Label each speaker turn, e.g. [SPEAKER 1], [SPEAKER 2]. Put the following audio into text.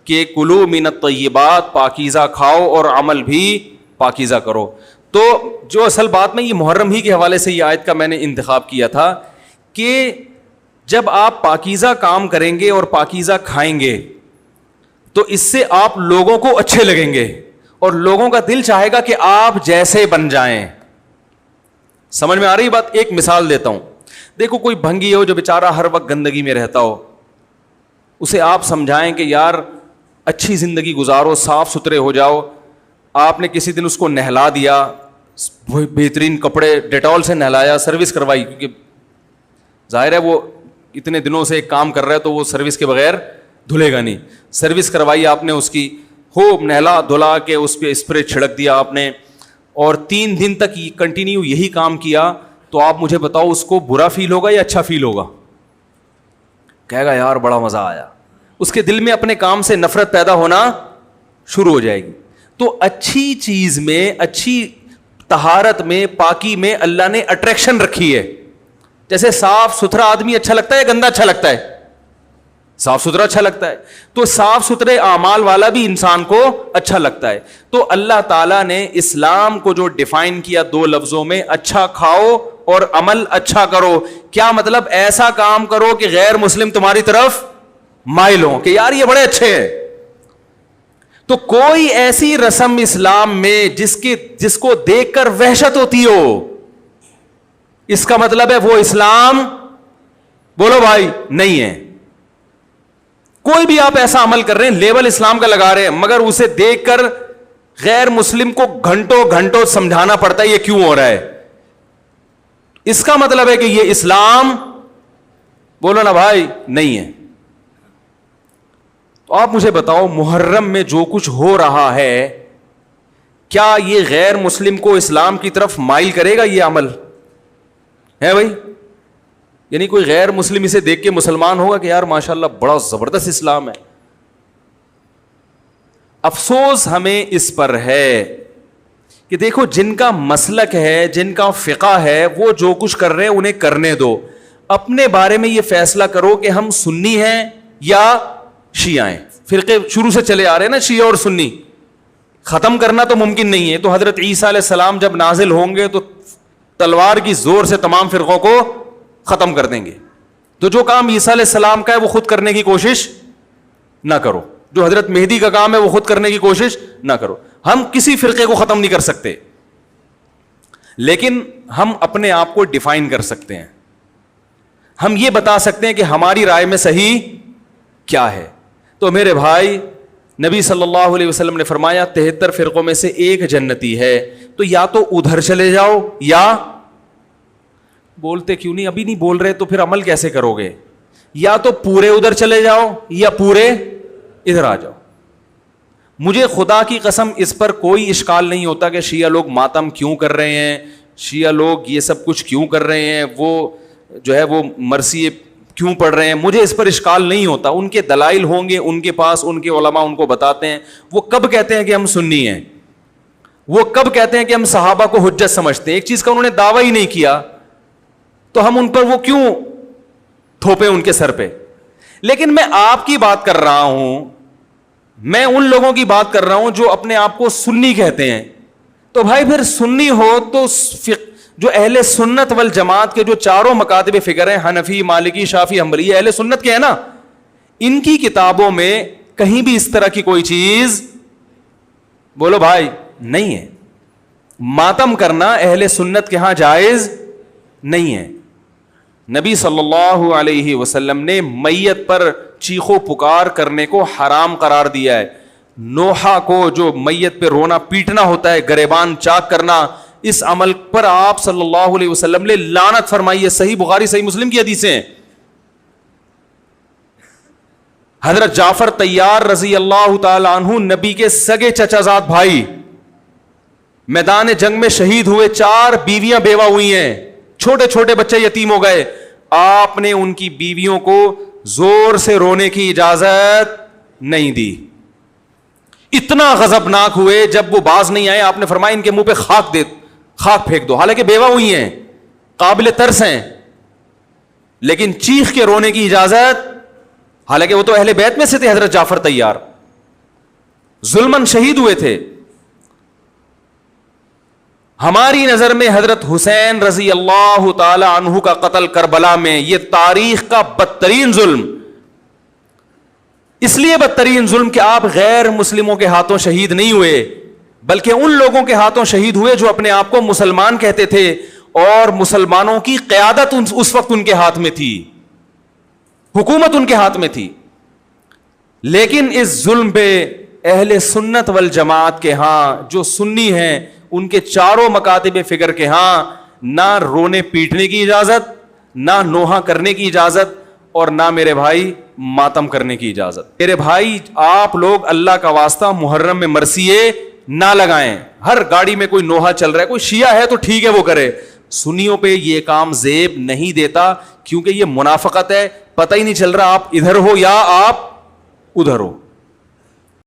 [SPEAKER 1] کہ کلو من الطیبات، پاکیزہ کھاؤ اور عمل بھی پاکیزہ کرو. تو جو اصل بات میں یہ محرم ہی کے حوالے سے یہ آیت کا میں نے انتخاب کیا تھا کہ جب آپ پاکیزہ کام کریں گے اور پاکیزہ کھائیں گے تو اس سے آپ لوگوں کو اچھے لگیں گے اور لوگوں کا دل چاہے گا کہ آپ جیسے بن جائیں. سمجھ میں آ رہی بات؟ ایک مثال دیتا ہوں. دیکھو کوئی بھنگی ہو جو بیچارہ ہر وقت گندگی میں رہتا ہو, اسے آپ سمجھائیں کہ یار اچھی زندگی گزارو, صاف ستھرے ہو جاؤ. آپ نے کسی دن اس کو نہلا دیا, بہترین کپڑے ڈیٹول سے نہلایا, سروس کروائی, کیونکہ ظاہر ہے وہ اتنے دنوں سے ایک کام کر رہا ہے تو وہ سروس کے بغیر دھلے گا نہیں. سروس کروائی آپ نے اس کی, خوب نہلا دھلا کے اس پہ اسپرے چھڑک دیا آپ نے, اور 3 دن تک کنٹینیو یہی کام کیا, تو آپ مجھے بتاؤ اس کو برا فیل ہوگا یا اچھا فیل ہوگا؟ کہے گا یار بڑا مزہ آیا. اس کے دل میں اپنے کام سے نفرت پیدا ہونا شروع ہو جائے گی. تو اچھی چیز میں, اچھی طہارت میں, پاکی میں اللہ نے اٹریکشن رکھی ہے. جیسے صاف ستھرا آدمی اچھا لگتا ہے یا گندا اچھا لگتا ہے؟ صاف ستھرا اچھا لگتا ہے. تو صاف ستھرے اعمال والا بھی انسان کو اچھا لگتا ہے. تو اللہ تعالیٰ نے اسلام کو جو ڈیفائن کیا 2 لفظوں میں, اچھا کھاؤ اور عمل اچھا کرو. کیا مطلب؟ ایسا کام کرو کہ غیر مسلم تمہاری طرف مائل ہوں کہ یار یہ بڑے اچھے ہیں. تو کوئی ایسی رسم اسلام میں جس کو دیکھ کر وحشت ہوتی ہو, اس کا مطلب ہے وہ اسلام, بولو بھائی, نہیں ہے. کوئی بھی آپ ایسا عمل کر رہے ہیں, لیبل اسلام کا لگا رہے ہیں, مگر اسے دیکھ کر غیر مسلم کو گھنٹوں گھنٹوں سمجھانا پڑتا ہے یہ کیوں ہو رہا ہے, اس کا مطلب ہے کہ یہ اسلام, بولو نا بھائی, نہیں ہے. تو آپ مجھے بتاؤ محرم میں جو کچھ ہو رہا ہے, کیا یہ غیر مسلم کو اسلام کی طرف مائل کرے گا؟ یہ عمل ہے بھائی. یعنی کوئی غیر مسلم اسے دیکھ کے مسلمان ہوگا کہ یار ماشاءاللہ بڑا زبردست اسلام ہے. افسوس ہمیں اس پر ہے کہ دیکھو جن کا مسلک ہے, جن کا فقہ ہے, وہ جو کچھ کر رہے ہیں انہیں کرنے دو. اپنے بارے میں یہ فیصلہ کرو کہ ہم سنی ہیں یا شیعہ ہیں. فرقے شروع سے چلے آ رہے ہیں نا, شیعہ اور سنی, ختم کرنا تو ممکن نہیں ہے. تو حضرت عیسیٰ علیہ السلام جب نازل ہوں گے تو تلوار کی زور سے تمام فرقوں کو ختم کر دیں گے. تو جو کام عیسیٰ علیہ السلام کا ہے وہ خود کرنے کی کوشش نہ کرو, جو حضرت مہدی کا کام ہے وہ خود کرنے کی کوشش نہ کرو. ہم کسی فرقے کو ختم نہیں کر سکتے, لیکن ہم اپنے آپ کو ڈیفائن کر سکتے ہیں. ہم یہ بتا سکتے ہیں کہ ہماری رائے میں صحیح کیا ہے. تو میرے بھائی, نبی صلی اللہ علیہ وسلم نے فرمایا 73 فرقوں میں سے ایک جنتی ہے. تو یا تو ادھر چلے جاؤ, یا بولتے کیوں نہیں, ابھی نہیں بول رہے تو پھر عمل کیسے کرو گے, یا تو پورے ادھر چلے جاؤ یا پورے ادھر آ جاؤ. مجھے خدا کی قسم اس پر کوئی اشکال نہیں ہوتا کہ شیعہ لوگ ماتم کیوں کر رہے ہیں, شیعہ لوگ یہ سب کچھ کیوں کر رہے ہیں, وہ جو ہے وہ مرثیے کیوں پڑھ رہے ہیں. مجھے اس پر اشکال نہیں ہوتا. ان کے دلائل ہوں گے ان کے پاس, ان کے علماء ان کو بتاتے ہیں. وہ کب کہتے ہیں کہ ہم سنی ہیں, وہ کب کہتے ہیں کہ ہم صحابہ کو حجت سمجھتے ہیں. ایک چیز کا انہوں نے دعویٰ ہی نہیں کیا تو ہم ان پر وہ کیوں تھوپیں ان کے سر پہ. لیکن میں آپ کی بات کر رہا ہوں, میں ان لوگوں کی بات کر رہا ہوں جو اپنے آپ کو سنی کہتے ہیں. تو بھائی پھر سنی ہو تو جو اہل سنت والجماعت کے جو چاروں مکاتب فکر ہیں, حنفی, مالکی, شافعی, حنبلی, اہل سنت کے ہیں نا, ان کی کتابوں میں کہیں بھی اس طرح کی کوئی چیز, بولو بھائی, نہیں ہے. ماتم کرنا اہل سنت کے ہاں جائز نہیں ہے. نبی صلی اللہ علیہ وسلم نے میت پر چیخو پکار کرنے کو حرام قرار دیا ہے. نوحہ کو جو میت پہ رونا پیٹنا ہوتا ہے, گریبان چاک کرنا, اس عمل پر آپ صلی اللہ علیہ وسلم نے لعنت فرمائی ہے. صحیح بخاری صحیح مسلم کی حدیثیں ہیں. حضرت جعفر طیار رضی اللہ تعالی عنہ نبی کے سگے چچا زاد بھائی میدان جنگ میں شہید ہوئے. 4 بیویاں بیوہ ہوئی ہیں, چھوٹے چھوٹے بچے یتیم ہو گئے. آپ نے ان کی بیویوں کو زور سے رونے کی اجازت نہیں دی. اتنا غضبناک ہوئے جب وہ باز نہیں آئے, آپ نے فرمایا ان کے منہ پہ خاک پھینک دو. حالانکہ بیوہ ہوئی ہیں, قابل ترس ہیں, لیکن چیخ کے رونے کی اجازت, حالانکہ وہ تو اہل بیت میں سے تھے حضرت جعفر طیار. ظلمن شہید ہوئے تھے. ہماری نظر میں حضرت حسین رضی اللہ تعالی عنہ کا قتل کربلا میں یہ تاریخ کا بدترین ظلم, اس لیے بدترین ظلم کہ آپ غیر مسلموں کے ہاتھوں شہید نہیں ہوئے, بلکہ ان لوگوں کے ہاتھوں شہید ہوئے جو اپنے آپ کو مسلمان کہتے تھے, اور مسلمانوں کی قیادت اس وقت ان کے ہاتھ میں تھی, حکومت ان کے ہاتھ میں تھی. لیکن اس ظلم پہ اہل سنت والجماعت کے ہاں, جو سنی ہیں, ان کے چاروں مکاتب فکر کے ہاں نہ رونے پیٹنے کی اجازت, نہ نوحہ کرنے کی اجازت, اور نہ میرے بھائی ماتم کرنے کی اجازت. میرے بھائی آپ لوگ اللہ کا واسطہ محرم میں مرثیے نہ لگائیں. ہر گاڑی میں کوئی نوحہ چل رہا ہے, کوئی شیعہ ہے تو ٹھیک ہے وہ کرے, سنیوں پہ یہ کام زیب نہیں دیتا, کیونکہ یہ منافقت ہے. پتہ ہی نہیں چل رہا آپ ادھر ہو یا آپ ادھر ہو.